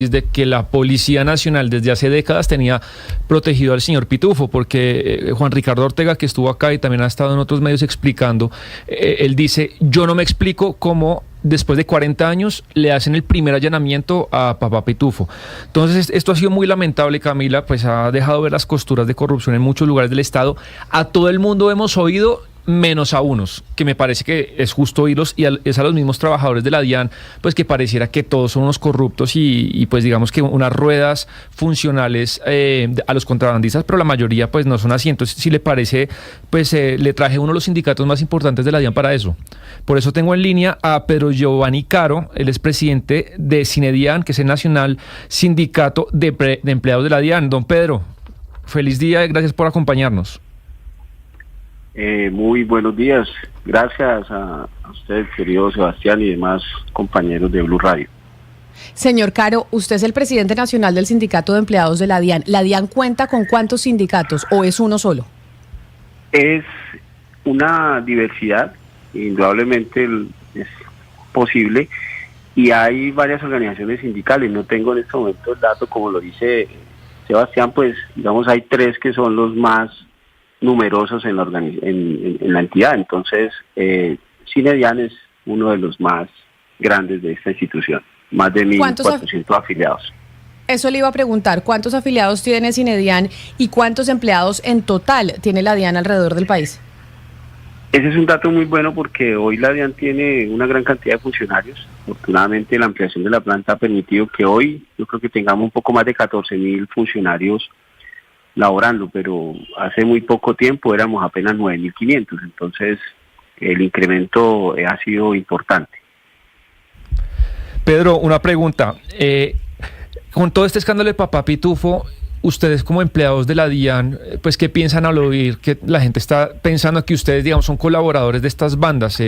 de que la Policía Nacional desde hace décadas tenía protegido al señor Pitufo, porque Juan Ricardo Ortega, que estuvo acá y también ha estado en otros medios explicando, él dice, yo no me explico cómo después de 40 años le hacen el primer allanamiento a papá Pitufo. Entonces esto ha sido muy lamentable, Camila, pues ha dejado ver las costuras de corrupción en muchos lugares del Estado. A todo el mundo hemos oído, menos a unos, que me parece que es justo oírlos, y es a los mismos trabajadores de la DIAN, pues que pareciera que todos son unos corruptos y pues digamos que unas ruedas funcionales a los contrabandistas, pero la mayoría pues no son así. Entonces, si le parece, pues le traje uno de los sindicatos más importantes de la DIAN para eso. Por eso tengo en línea a Pedro Giovanni Caro, él es presidente de Cinedian, que es el Nacional Sindicato de Empleados de la DIAN. Don Pedro, feliz día y gracias por acompañarnos. Muy buenos días, gracias a usted, querido Sebastián, y demás compañeros de Blue Radio. Señor Caro, usted es el presidente nacional del Sindicato de Empleados de la DIAN. ¿La DIAN cuenta con cuántos sindicatos o es uno solo? Es una diversidad, indudablemente es posible, y hay varias organizaciones sindicales. No tengo en este momento el dato, como lo dice Sebastián, pues digamos hay 3 que son los más numerosos en la entidad. Entonces, Cinedian es uno de los más grandes de esta institución, más de 1.400 afiliados. Eso le iba a preguntar, ¿cuántos afiliados tiene Cinedian y cuántos empleados en total tiene la DIAN alrededor del país? Ese es un dato muy bueno porque hoy la DIAN tiene una gran cantidad de funcionarios. Afortunadamente la ampliación de la planta ha permitido que hoy yo creo que tengamos un poco más de 14.000 funcionarios laborando, pero hace muy poco tiempo éramos apenas 9.500, entonces el incremento ha sido importante. Pedro, una pregunta, con todo este escándalo de papá Pitufo, ustedes como empleados de la DIAN, pues ¿qué piensan al oír que la gente está pensando que ustedes, digamos, son colaboradores de estas bandas?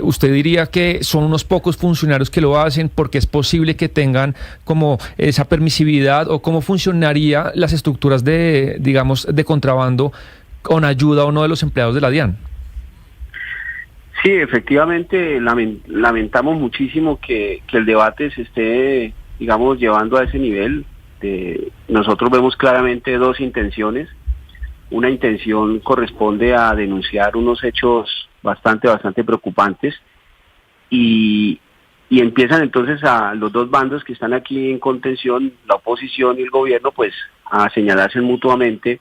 ¿Usted diría que son unos pocos funcionarios que lo hacen porque es posible que tengan como esa permisividad, o cómo funcionaría las estructuras de, digamos, de contrabando con ayuda o no de los empleados de la DIAN? Sí, efectivamente, lamentamos muchísimo que el debate se esté, digamos, llevando a ese nivel. Nosotros vemos claramente 2 intenciones. Una intención corresponde a denunciar unos hechos bastante preocupantes y empiezan entonces a los 2 bandos que están aquí en contención, la oposición y el gobierno, pues a señalarse mutuamente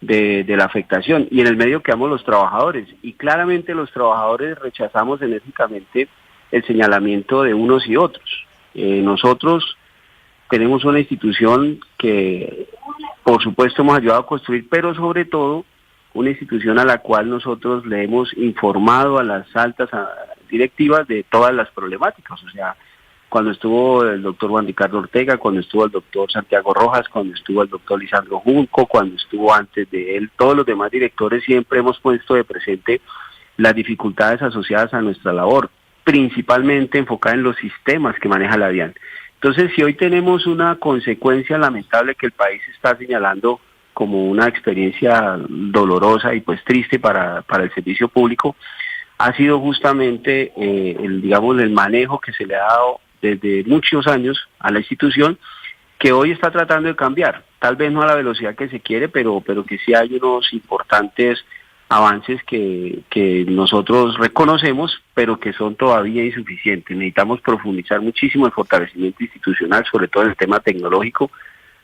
de la afectación, y en el medio quedamos los trabajadores, y claramente los trabajadores rechazamos enérgicamente el señalamiento de unos y otros. Nosotros tenemos una institución que, por supuesto, hemos ayudado a construir, pero sobre todo una institución a la cual nosotros le hemos informado a las altas directivas de todas las problemáticas. O sea, cuando estuvo el doctor Juan Ricardo Ortega, cuando estuvo el doctor Santiago Rojas, cuando estuvo el doctor Lisandro Junco, cuando estuvo antes de él, todos los demás directores, siempre hemos puesto de presente las dificultades asociadas a nuestra labor, principalmente enfocada en los sistemas que maneja la DIAN. Entonces, si hoy tenemos una consecuencia lamentable que el país está señalando como una experiencia dolorosa y pues triste para el servicio público, ha sido justamente el manejo que se le ha dado desde muchos años a la institución, que hoy está tratando de cambiar, tal vez no a la velocidad que se quiere, pero que sí hay unos importantes avances que nosotros reconocemos, pero que son todavía insuficientes. Necesitamos profundizar muchísimo el fortalecimiento institucional, sobre todo en el tema tecnológico,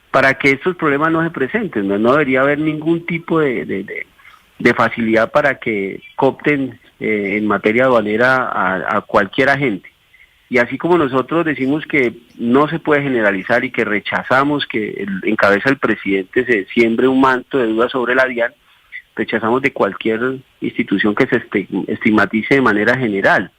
para que estos problemas no se presenten. No debería haber ningún tipo de facilidad para que coopten en materia aduanera a cualquier agente. Y así como nosotros decimos que no se puede generalizar y que rechazamos que en cabeza del presidente se siembre un manto de duda sobre la DIAN, rechazamos de cualquier institución que se estigmatice de manera general.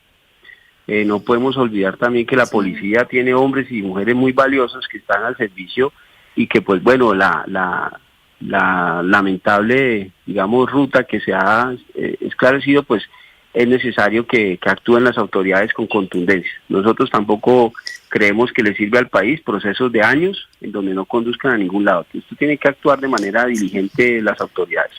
No podemos olvidar también que la policía tiene hombres y mujeres muy valiosos que están al servicio y que pues bueno, la lamentable, digamos, ruta que se ha esclarecido, pues es necesario que actúen las autoridades con contundencia. Nosotros tampoco creemos que le sirve al país procesos de años en donde no conduzcan a ningún lado. Esto tiene que actuar de manera diligente las autoridades.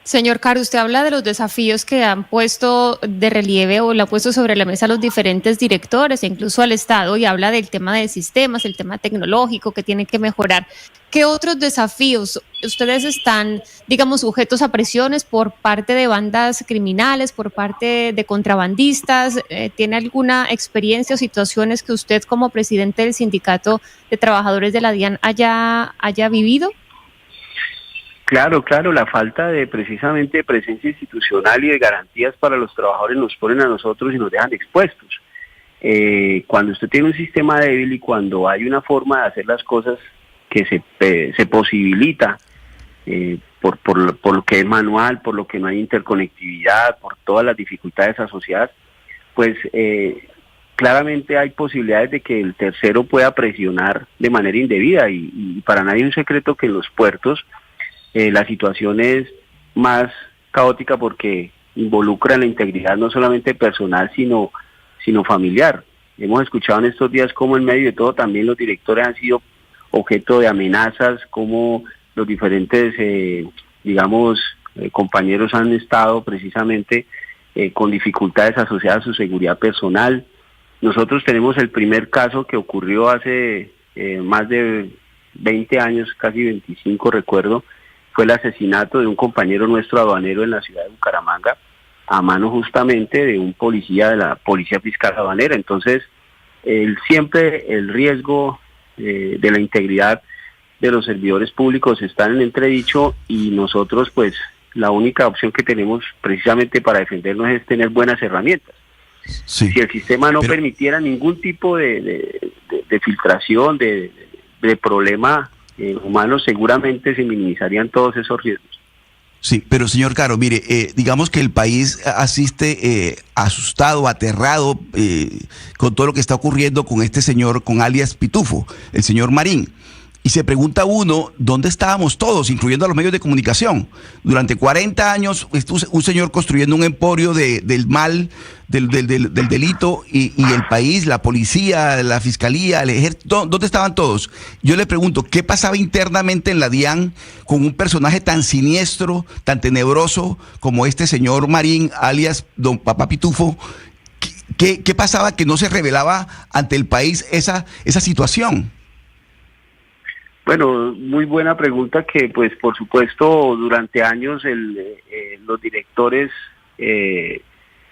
Señor Caro, usted habla de los desafíos que han puesto de relieve o le ha puesto sobre la mesa a los diferentes directores e incluso al Estado, y habla del tema de sistemas, el tema tecnológico que tiene que mejorar. ¿Qué otros desafíos ustedes están, digamos, sujetos a presiones por parte de bandas criminales, por parte de contrabandistas? ¿Tiene alguna experiencia o situaciones que usted como presidente del Sindicato de Trabajadores de la DIAN haya vivido? Claro, la falta de precisamente de presencia institucional y de garantías para los trabajadores nos ponen a nosotros y nos dejan expuestos. Cuando usted tiene un sistema débil y cuando hay una forma de hacer las cosas que se posibilita por lo que es manual, por lo que no hay interconectividad, por todas las dificultades asociadas, pues claramente hay posibilidades de que el tercero pueda presionar de manera indebida y para nadie es un secreto que en los puertos la situación es más caótica porque involucra la integridad no solamente personal, sino familiar. Hemos escuchado en estos días cómo en medio de todo también los directores han sido objeto de amenazas, cómo los diferentes, compañeros han estado precisamente con dificultades asociadas a su seguridad personal. Nosotros tenemos el primer caso que ocurrió hace más de 20 años, casi 25 recuerdo, fue el asesinato de un compañero nuestro aduanero en la ciudad de Bucaramanga, a mano justamente de un policía de la Policía Fiscal Aduanera. Entonces, siempre el riesgo de la integridad de los servidores públicos está en entredicho y nosotros, pues, la única opción que tenemos precisamente para defendernos es tener buenas herramientas. Sí, si el sistema no permitiera ningún tipo de filtración, de problema humanos, seguramente se minimizarían todos esos riesgos. Sí, pero señor Caro, mire, digamos que el país asiste asustado, aterrado con todo lo que está ocurriendo con este señor, con alias Pitufo, el señor Marín. Y se pregunta uno, ¿dónde estábamos todos, incluyendo a los medios de comunicación? Durante 40 años, un señor construyendo un emporio del mal, del delito, y el país, la policía, la fiscalía, el ejército, ¿dónde estaban todos? Yo le pregunto, ¿qué pasaba internamente en la DIAN con un personaje tan siniestro, tan tenebroso como este señor Marín, alias don Papá Pitufo? ¿Qué pasaba que no se revelaba ante el país esa situación? Bueno, muy buena pregunta que, pues, por supuesto, durante años los directores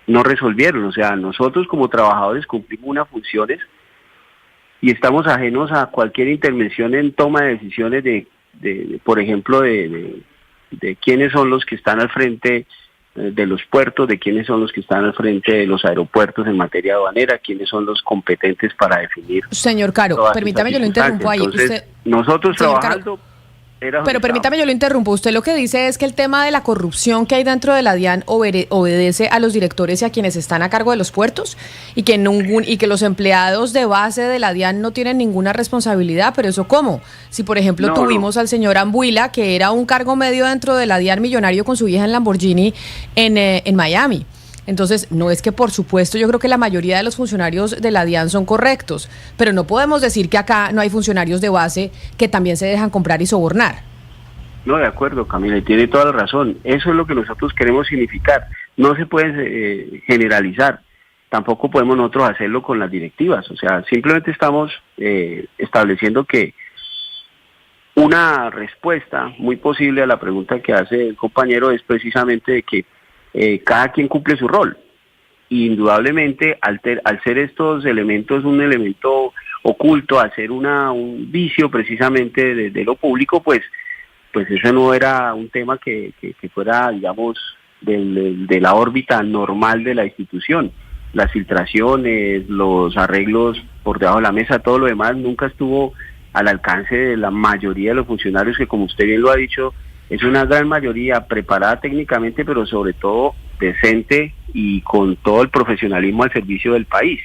no resolvieron. O sea, nosotros como trabajadores cumplimos unas funciones y estamos ajenos a cualquier intervención en toma de decisiones por ejemplo, de quiénes son los que están al frente de los puertos, de quiénes son los que están al frente de los aeropuertos en materia aduanera, quiénes son los competentes para definir. Señor Caro, permítame, yo lo interrumpo ahí. Entonces, nosotros trabajando... Pero permítame, yo lo interrumpo. Usted lo que dice es que el tema de la corrupción que hay dentro de la DIAN obedece a los directores y a quienes están a cargo de los puertos y que los empleados de base de la DIAN no tienen ninguna responsabilidad. Pero ¿eso cómo? Si, por ejemplo, tuvimos al señor Ambuila, que era un cargo medio dentro de la DIAN, millonario con su hija en Lamborghini en Miami. Entonces, no es que, por supuesto, yo creo que la mayoría de los funcionarios de la DIAN son correctos, pero no podemos decir que acá no hay funcionarios de base que también se dejan comprar y sobornar. No, de acuerdo, Camila, y tiene toda la razón. Eso es lo que nosotros queremos significar. No se puede generalizar. Tampoco podemos nosotros hacerlo con las directivas. O sea, simplemente estamos estableciendo que una respuesta muy posible a la pregunta que hace el compañero es precisamente de que cada quien cumple su rol. Indudablemente, al ser estos elementos un elemento oculto, al ser un vicio precisamente de lo público, pues eso no era un tema que fuera, digamos, de la órbita normal de la institución. Las filtraciones, los arreglos por debajo de la mesa, todo lo demás nunca estuvo al alcance de la mayoría de los funcionarios que, como usted bien lo ha dicho, es una gran mayoría preparada técnicamente, pero sobre todo decente y con todo el profesionalismo al servicio del país.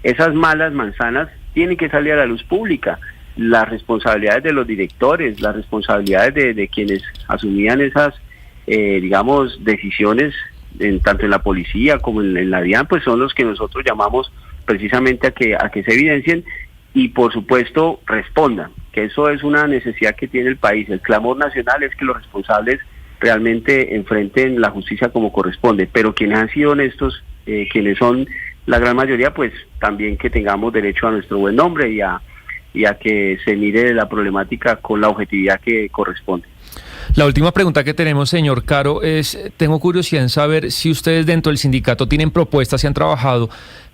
Esas malas manzanas tienen que salir a la luz pública. Las responsabilidades de los directores, las responsabilidades de quienes asumían esas, decisiones, tanto en la policía como en la DIAN, pues son los que nosotros llamamos precisamente a que se evidencien y, por supuesto, respondan, que eso es una necesidad que tiene el país. El clamor nacional es que los responsables realmente enfrenten la justicia como corresponde, pero quienes han sido honestos, quienes son la gran mayoría, pues también que tengamos derecho a nuestro buen nombre y a que se mire la problemática con la objetividad que corresponde. La última pregunta que tenemos, señor Caro, tengo curiosidad en saber si ustedes dentro del sindicato tienen propuestas y han trabajado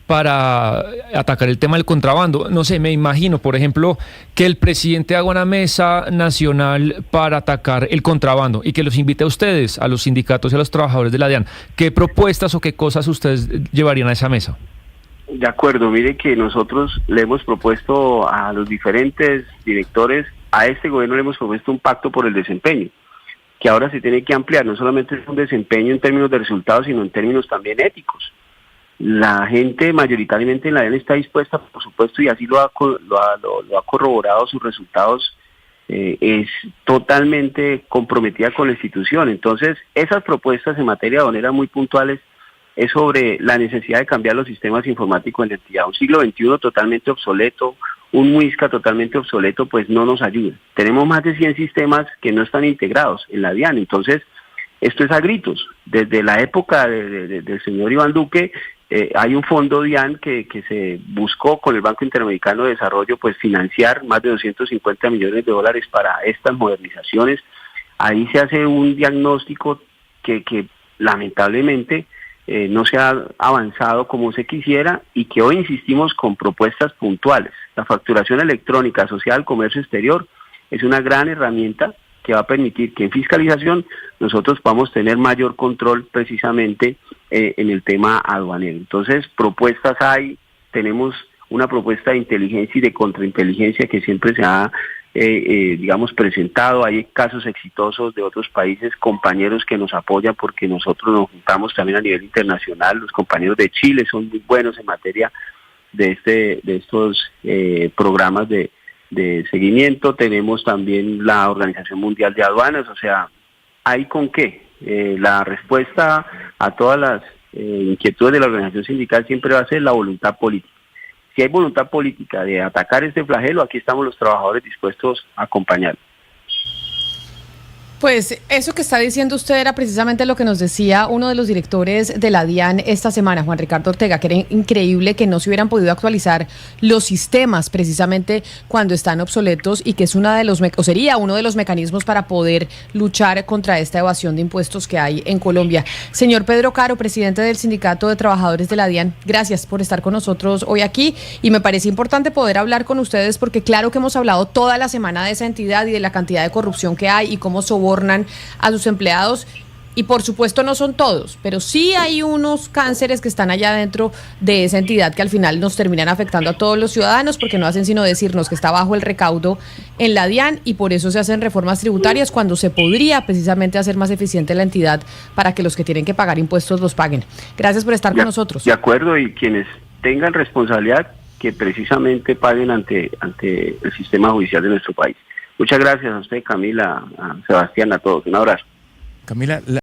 para atacar el tema del contrabando. No sé, me imagino, por ejemplo, que el presidente haga una mesa nacional para atacar el contrabando y que los invite a ustedes, a los sindicatos y a los trabajadores de la DIAN. ¿Qué propuestas o qué cosas ustedes llevarían a esa mesa? De acuerdo, mire que nosotros le hemos propuesto a los diferentes directores, a este gobierno le hemos propuesto un pacto por el desempeño, que ahora se tiene que ampliar, no solamente es un desempeño en términos de resultados, sino en términos también éticos. La gente mayoritariamente en la DIAN está dispuesta, por supuesto, y así lo ha corroborado sus resultados, es totalmente comprometida con la institución. Entonces, esas propuestas en materia aduanera muy puntuales es sobre la necesidad de cambiar los sistemas informáticos en la entidad. Un siglo XXI totalmente obsoleto, un MUISCA totalmente obsoleto, pues no nos ayuda. Tenemos más de 100 sistemas que no están integrados en la DIAN, entonces esto es a gritos. Desde la época del señor Iván Duque, hay un fondo DIAN que se buscó con el Banco Interamericano de Desarrollo, pues financiar más de 250 millones de dólares para estas modernizaciones. Ahí se hace un diagnóstico que lamentablemente no se ha avanzado como se quisiera y que hoy insistimos con propuestas puntuales. La facturación electrónica asociada al comercio exterior es una gran herramienta que va a permitir que en fiscalización nosotros podamos tener mayor control precisamente en el tema aduanero. Entonces, propuestas hay, tenemos una propuesta de inteligencia y de contrainteligencia que siempre se ha presentado. Hay casos exitosos de otros países, compañeros que nos apoyan porque nosotros nos juntamos también a nivel internacional. Los compañeros de Chile son muy buenos en materia de estos programas de seguimiento. Tenemos también la Organización Mundial de Aduanas, o sea, ¿hay con qué? La respuesta a todas las inquietudes de la organización sindical siempre va a ser la voluntad política. Si hay voluntad política de atacar este flagelo, aquí estamos los trabajadores dispuestos a acompañar. Pues eso que está diciendo usted era precisamente lo que nos decía uno de los directores de la DIAN esta semana, Juan Ricardo Ortega, que era increíble que no se hubieran podido actualizar los sistemas precisamente cuando están obsoletos y que es sería uno de los mecanismos para poder luchar contra esta evasión de impuestos que hay en Colombia. Señor Pedro Caro, presidente del Sindicato de Trabajadores de la DIAN, gracias por estar con nosotros hoy aquí y me parece importante poder hablar con ustedes porque claro que hemos hablado toda la semana de esa entidad y de la cantidad de corrupción que hay y cómo sobornan a sus empleados y por supuesto no son todos, pero sí hay unos cánceres que están allá dentro de esa entidad que al final nos terminan afectando a todos los ciudadanos porque no hacen sino decirnos que está bajo el recaudo en la DIAN y por eso se hacen reformas tributarias cuando se podría precisamente hacer más eficiente la entidad para que los que tienen que pagar impuestos los paguen. Gracias por estar con nosotros. De acuerdo, y quienes tengan responsabilidad que precisamente paguen ante el sistema judicial de nuestro país. Muchas gracias a usted, Camila, a Sebastián, a todos. Un abrazo. Camila,